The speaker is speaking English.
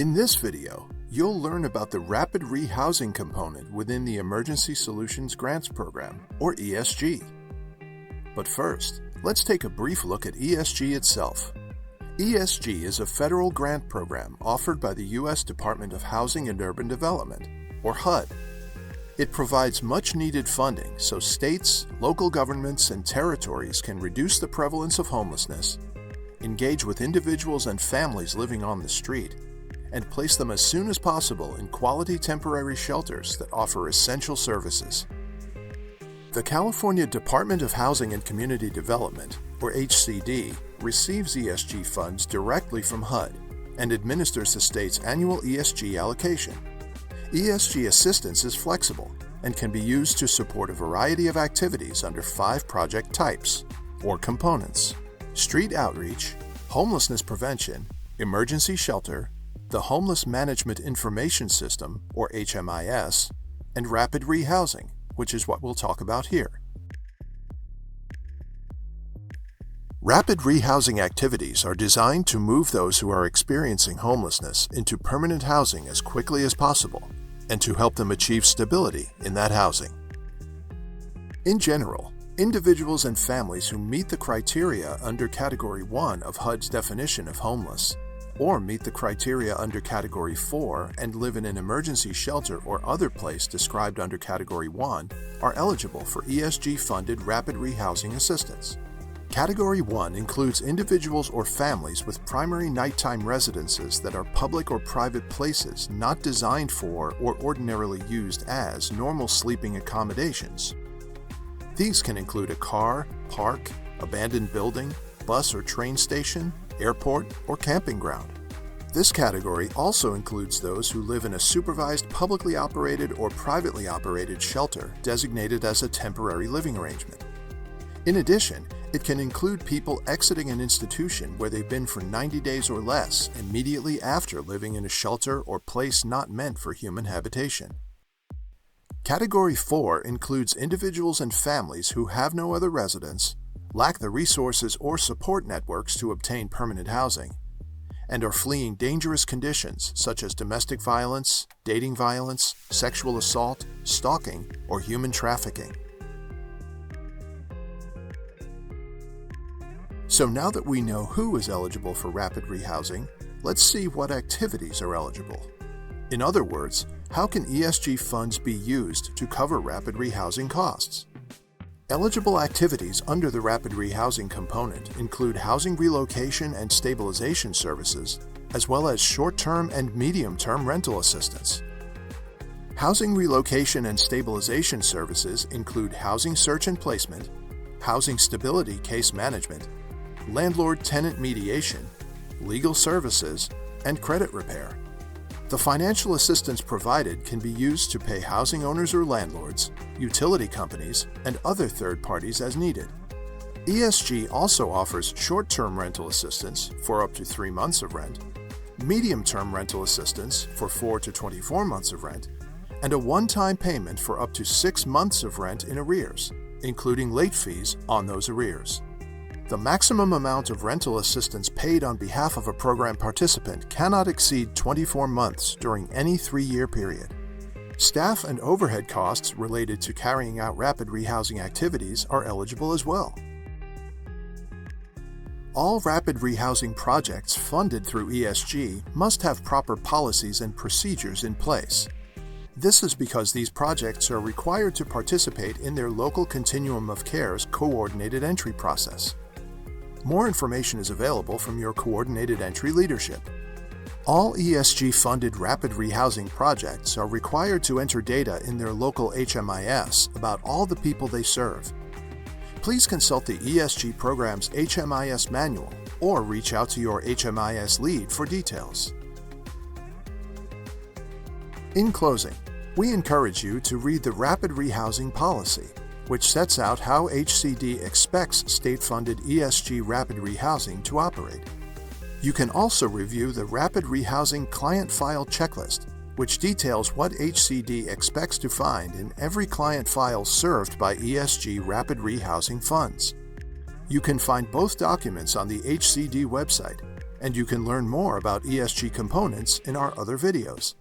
In this video, you'll learn about the Rapid Rehousing component within the Emergency Solutions Grants Program, or ESG. But first, let's take a brief look at ESG itself. ESG is a federal grant program offered by the U.S. Department of Housing and Urban Development, or HUD. It provides much-needed funding so states, local governments, and territories can reduce the prevalence of homelessness, engage with individuals and families living on the street, and place them as soon as possible in quality temporary shelters that offer essential services. The California Department of Housing and Community Development, or HCD, receives ESG funds directly from HUD and administers the state's annual ESG allocation. ESG assistance is flexible and can be used to support a variety of activities under 5 project types, or components: street outreach, homelessness prevention, emergency shelter, the Homeless Management Information System, or HMIS, and rapid rehousing, which is what we'll talk about here. Rapid rehousing activities are designed to move those who are experiencing homelessness into permanent housing as quickly as possible, and to help them achieve stability in that housing. In general, individuals and families who meet the criteria under Category 1 of HUD's definition of homeless, or meet the criteria under Category 4 and live in an emergency shelter or other place described under Category 1, are eligible for ESG-funded rapid rehousing assistance. Category 1 includes individuals or families with primary nighttime residences that are public or private places not designed for or ordinarily used as normal sleeping accommodations. These can include a car, park, abandoned building, bus or train station, airport, or camping ground. This category also includes those who live in a supervised publicly operated or privately operated shelter designated as a temporary living arrangement. In addition, it can include people exiting an institution where they've been for 90 days or less immediately after living in a shelter or place not meant for human habitation. Category 4 includes individuals and families who have no other residence, lack the resources or support networks to obtain permanent housing, and are fleeing dangerous conditions such as domestic violence, dating violence, sexual assault, stalking, or human trafficking. So now that we know who is eligible for rapid rehousing, let's see what activities are eligible. In other words, how can ESG funds be used to cover rapid rehousing costs? Eligible activities under the Rapid Rehousing component include housing relocation and stabilization services, as well as short-term and medium-term rental assistance. Housing relocation and stabilization services include housing search and placement, housing stability case management, landlord-tenant mediation, legal services, and credit repair. The financial assistance provided can be used to pay housing owners or landlords, utility companies, and other third parties as needed. ESG also offers short-term rental assistance for up to 3 months of rent, medium-term rental assistance for 4 to 24 months of rent, and a one-time payment for up to 6 months of rent in arrears, including late fees on those arrears. The maximum amount of rental assistance paid on behalf of a program participant cannot exceed 24 months during any 3-year period. Staff and overhead costs related to carrying out rapid rehousing activities are eligible as well. All rapid rehousing projects funded through ESG must have proper policies and procedures in place. This is because these projects are required to participate in their local Continuum of Care's coordinated entry process. More information is available from your coordinated entry leadership. All ESG-funded rapid rehousing projects are required to enter data in their local HMIS about all the people they serve. Please consult the ESG program's HMIS manual or reach out to your HMIS lead for details. In closing, we encourage you to read the Rapid Rehousing Policy, which sets out how HCD expects state-funded ESG rapid rehousing to operate. You can also review the Rapid Rehousing Client File Checklist, which details what HCD expects to find in every client file served by ESG rapid rehousing funds. You can find both documents on the HCD website, And you can learn more about ESG components in our other videos.